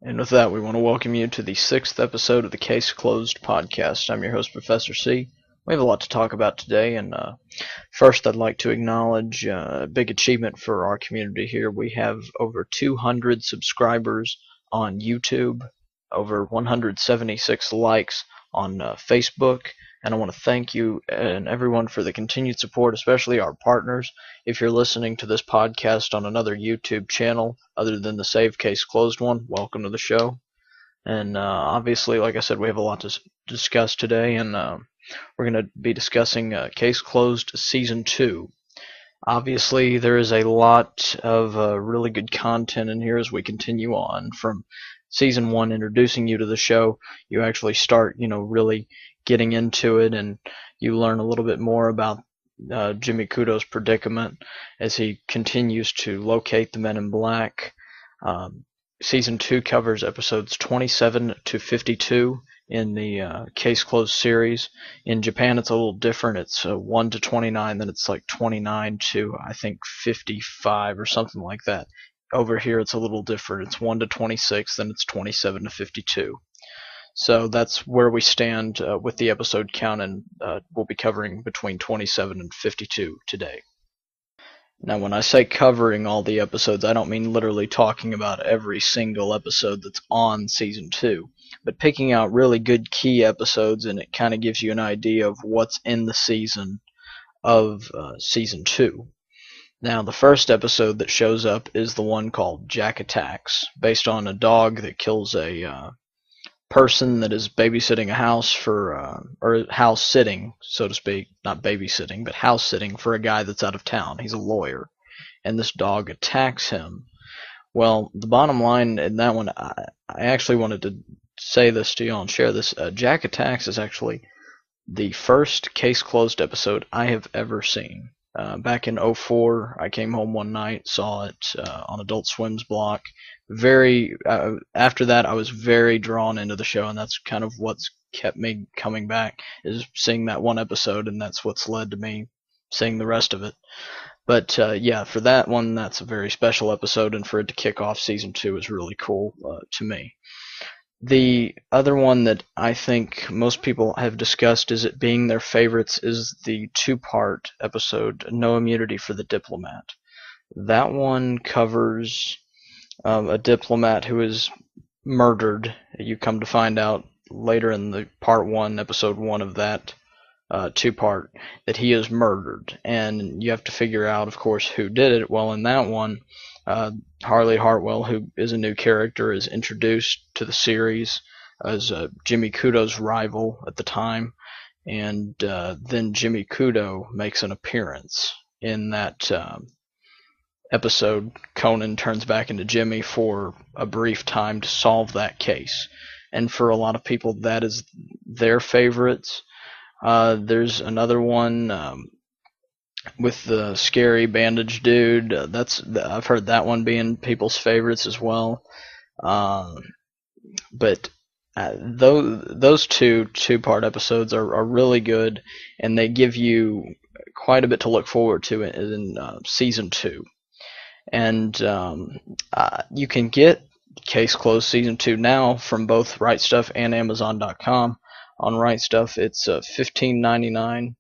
And with that, we want to welcome you to the sixth episode of the Case Closed podcast. I'm your host, Professor C. We have a lot to talk about today, and first I'd like to acknowledge a big achievement for our community here. We have over 200 subscribers on YouTube, over 176 likes on Facebook, and I want to thank you and everyone for the continued support, especially our partners. If you're listening to this podcast on another YouTube channel other than the Save Case Closed one, welcome to the show. And obviously, like I said, we have a lot to discuss today, and we're going to be discussing Case Closed Season 2. Obviously, there is a lot of really good content in here as we continue on from Season 1, introducing you to the show. You actually start, really getting into it, and you learn a little bit more about Jimmy Kudo's predicament as he continues to locate the Men in Black. Season 2 covers episodes 27 to 52 in the Case Closed series. In Japan, it's a little different. It's 1 to 29, then it's like 29 to, I think, 55 or something like that. Over here, it's a little different. It's 1 to 26, then it's 27 to 52. So that's where we stand with the episode count, and we'll be covering between 27 and 52 today. Now, when I say covering all the episodes, I don't mean literally talking about every single episode that's on Season 2, but picking out really good key episodes, and it kind of gives you an idea of what's in the season of Season 2. Now, the first episode that shows up is the one called Jack Attacks, based on a dog that kills a person that is babysitting a house for, or house sitting, so to speak, not babysitting, but house sitting for a guy that's out of town. He's a lawyer, and this dog attacks him. Well, the bottom line in that one, I actually wanted to say this to you all and share this. Jack Attacks is actually the first Case Closed episode I have ever seen. Back in 2004, I came home one night, saw it on Adult Swim's block. After that, I was very drawn into the show, and that's kind of what's kept me coming back, is seeing that one episode, and that's what's led to me seeing the rest of it. But yeah, for that one, that's a very special episode, and for it to kick off Season 2 is really cool to me. The other one that I think most people have discussed as it being their favorites is the two-part episode, No Immunity for the Diplomat. That one covers a diplomat who is murdered. You come to find out later in the Part 1, Episode 1 of that two-part, that he is murdered. And you have to figure out, of course, who did it. Well, in that one, Harley Hartwell, who is a new character, is introduced to the series as Jimmy Kudo's rival at the time, and then Jimmy Kudo makes an appearance in that episode. Conan turns back into Jimmy for a brief time to solve that case, and for a lot of people, that is their favorites. There's another one with the scary bandage dude. I've heard that one being people's favorites as well. But those two-part episodes are really good, and they give you quite a bit to look forward to in Season 2. And you can get Case Closed Season 2 now from both Right Stuf and Amazon.com. On Right Stuf, it's $15.99.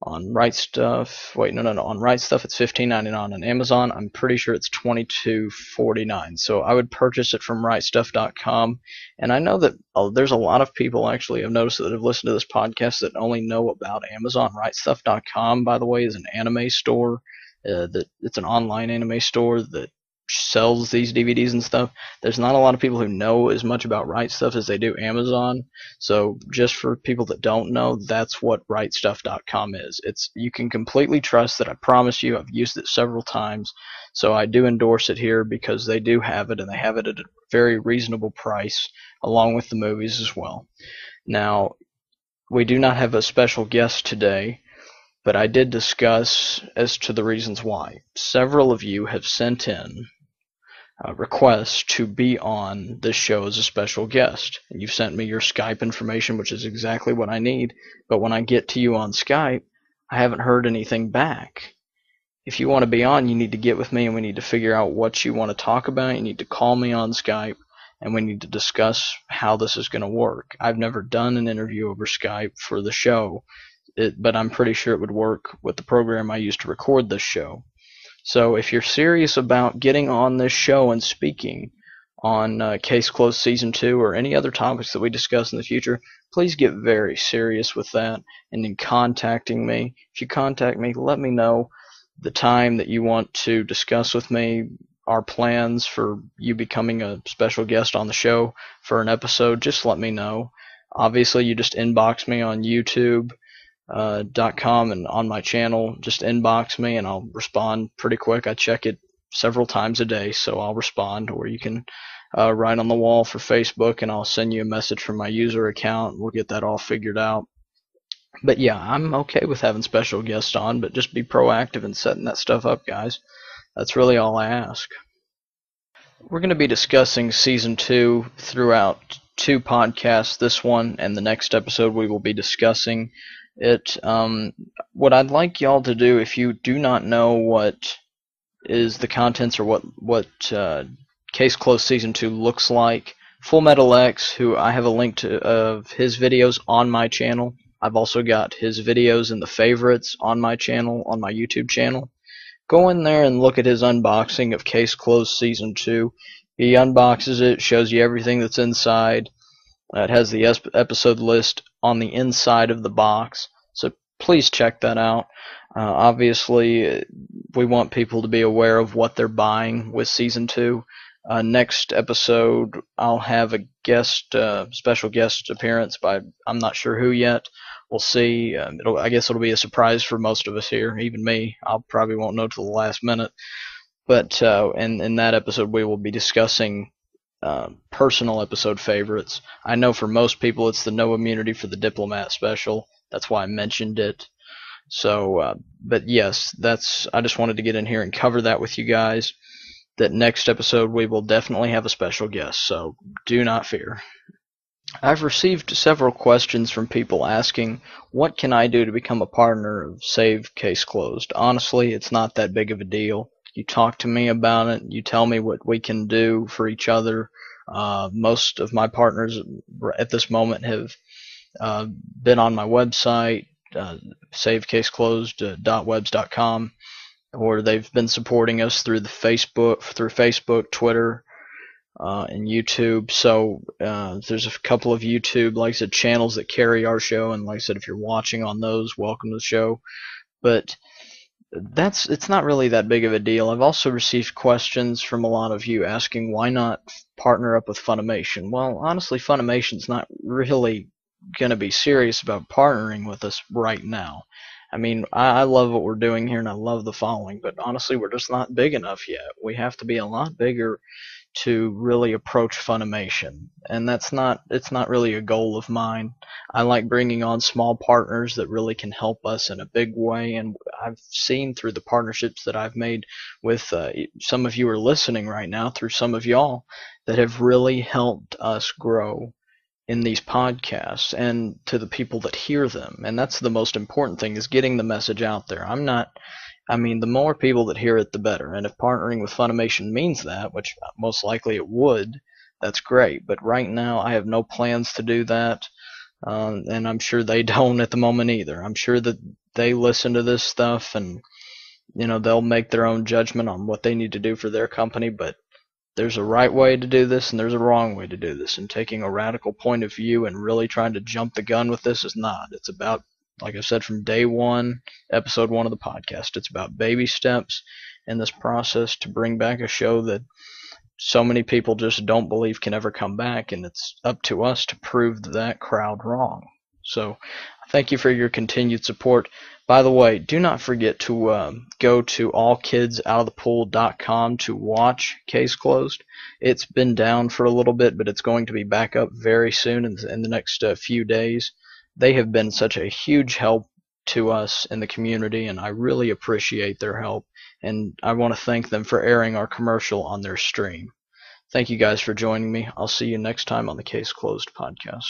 On Right Stuf, on Right Stuf it's $15.99. On Amazon, I'm pretty sure it's $22.49. So I would purchase it from RightStuf.com. And I know that there's a lot of people, actually, I've noticed, that have listened to this podcast that only know about Amazon. RightStuf.com, by the way, is an anime store. It's an online anime store that sells these DVDs and stuff. There's not a lot of people who know as much about Right Stuf as they do Amazon. So just for people that don't know, that's what RightStuf.com is. You can completely trust that. I promise you, I've used it several times. So I do endorse it here because they do have it, and they have it at a very reasonable price, along with the movies as well. Now, we do not have a special guest today, but I did discuss as to the reasons why. Several of you have sent in requests to be on this show as a special guest. And you've sent me your Skype information, which is exactly what I need. But when I get to you on Skype, I haven't heard anything back. If you want to be on, you need to get with me, and we need to figure out what you want to talk about. You need to call me on Skype, and we need to discuss how this is going to work. I've never done an interview over Skype for the show, but I'm pretty sure it would work with the program I use to record this show. So if you're serious about getting on this show and speaking on Case Closed Season 2 or any other topics that we discuss in the future, please get very serious with that and in contacting me. If you contact me, let me know the time that you want to discuss with me, our plans for you becoming a special guest on the show for an episode. Just let me know. Obviously, you just inbox me on YouTube.com and on my channel. Just inbox me and I'll respond pretty quick. I check it several times a day, so I'll respond. Or you can write on the wall for Facebook and I'll send you a message from my user account. We'll get that all figured out. But yeah, I'm okay with having special guests on, but just be proactive in setting that stuff up, guys. That's really all I ask. We're going to be discussing Season 2 throughout 2 podcasts. This one and the next episode we will be discussing it. What I'd like y'all to do, if you do not know what is the contents or what Case Closed Season 2 looks like, Full Metal X, who I have a link to of his videos on my channel. I've also got his videos in the favorites on my channel, on my YouTube channel. Go in there and look at his unboxing of Case Closed Season 2. He unboxes it, shows you everything that's inside. It has the episode list on the inside of the box, so please check that out. Obviously, we want people to be aware of what they're buying with Season 2. Next episode, I'll have a special guest appearance by I'm not sure who yet. We'll see. I guess it'll be a surprise for most of us here, even me. I probably won't know till the last minute. But in that episode, we will be discussing personal episode favorites. I know for most people, it's the No Immunity for the Diplomat special. That's why I mentioned it. So, but yes, I just wanted to get in here and cover that with you guys. That next episode we will definitely have a special guest, so do not fear. I've received several questions from people asking, what can I do to become a partner of Save Case Closed? Honestly, it's not that big of a deal. You talk to me about it, you tell me what we can do for each other. Most of my partners at this moment have been on my website, savecaseclosed.webs.com, or they've been supporting us through Facebook, Twitter, and YouTube. So there's a couple of YouTube, like I said, channels that carry our show, and like I said, if you're watching on those, welcome to the show. But it's not really that big of a deal. I've also received questions from a lot of you asking why not partner up with Funimation. Well, honestly, Funimation's not really going to be serious about partnering with us right now. I mean, I love what we're doing here and I love the following, but honestly, we're just not big enough yet. We have to be a lot bigger to really approach Funimation, and it's not really a goal of mine. I like bringing on small partners that really can help us in a big way, and I've seen through the partnerships that I've made with some of you are listening right now, through some of y'all that have really helped us grow in these podcasts and to the people that hear them. And that's the most important thing, is getting the message out there. The more people that hear it, the better. And if partnering with Funimation means that, which most likely it would, that's great. But right now, I have no plans to do that. And I'm sure they don't at the moment either. I'm sure that they listen to this stuff and, they'll make their own judgment on what they need to do for their company. But there's a right way to do this and there's a wrong way to do this. And taking a radical point of view and really trying to jump the gun with this is not. It's about, like I said from day one, episode 1 of the podcast, it's about baby steps in this process to bring back a show that so many people just don't believe can ever come back, and it's up to us to prove that crowd wrong. So thank you for your continued support. By the way, do not forget to go to allkidsoutofthepool.com to watch Case Closed. It's been down for a little bit, but it's going to be back up very soon in the next few days. They have been such a huge help to us in the community, and I really appreciate their help, and I want to thank them for airing our commercial on their stream. Thank you guys for joining me. I'll see you next time on the Case Closed podcast.